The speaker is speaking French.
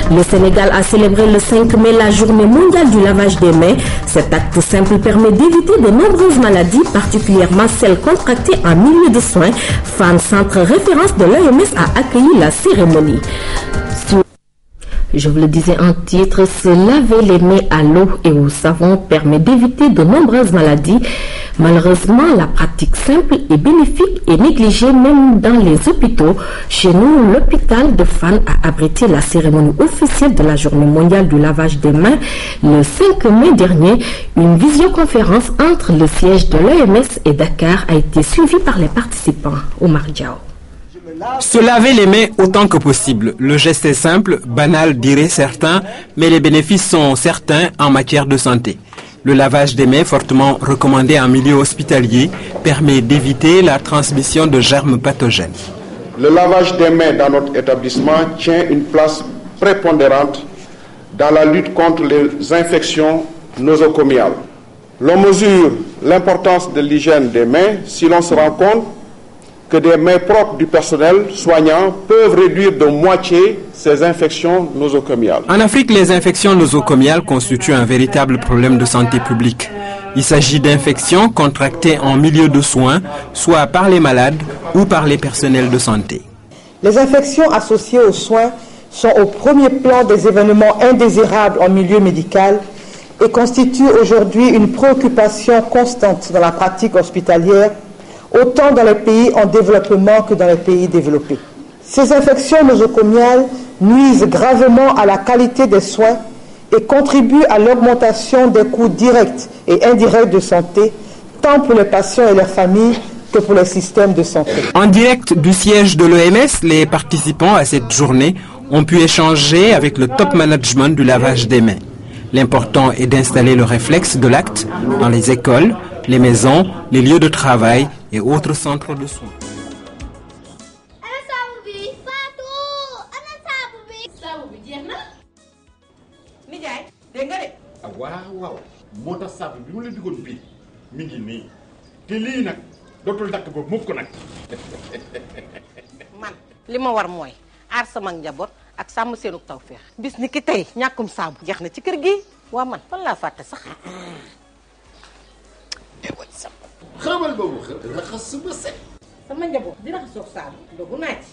Le Sénégal a célébré le 5 mai la journée mondiale du lavage des mains. Cet acte simple permet d'éviter de nombreuses maladies, particulièrement celles contractées en milieu de soins. FAN, centre référence de l'OMS, a accueilli la cérémonie. Je vous le disais en titre, se laver les mains à l'eau et au savon permet d'éviter de nombreuses maladies. Malheureusement, la pratique simple et bénéfique est négligée même dans les hôpitaux. Chez nous, l'hôpital de Fann a abrité la cérémonie officielle de la journée mondiale du lavage des mains. Le 5 mai dernier, une visioconférence entre le siège de l'OMS et Dakar a été suivie par les participants. Omar Diao. Se laver les mains autant que possible. Le geste est simple, banal diraient certains, mais les bénéfices sont certains en matière de santé. Le lavage des mains, fortement recommandé en milieu hospitalier, permet d'éviter la transmission de germes pathogènes. Le lavage des mains dans notre établissement tient une place prépondérante dans la lutte contre les infections nosocomiales. L'on mesure l'importance de l'hygiène des mains si l'on se rend compte que des mains propres du personnel soignant peuvent réduire de moitié ces infections nosocomiales. En Afrique, les infections nosocomiales constituent un véritable problème de santé publique. Il s'agit d'infections contractées en milieu de soins, soit par les malades ou par les personnels de santé. Les infections associées aux soins sont au premier plan des événements indésirables en milieu médical et constituent aujourd'hui une préoccupation constante dans la pratique hospitalière, autant dans les pays en développement que dans les pays développés. Ces infections nosocomiales nuisent gravement à la qualité des soins et contribuent à l'augmentation des coûts directs et indirects de santé, tant pour les patients et leurs familles que pour les systèmes de santé. En direct du siège de l'OMS, les participants à cette journée ont pu échanger avec le top management du lavage des mains. L'important est d'installer le réflexe de l'acte dans les écoles, les maisons, les lieux de travail et autres centres de soins. Man li ma war mooy aar sama njaboot ak sàmm seenu tawfeex bis ni ki tey ñàkkum saabu jeex na ci kër gi waa man fan laa fàtte sax xamal boobu raxas su ba set sama njaboot di raxasoo saabu dogu naa ci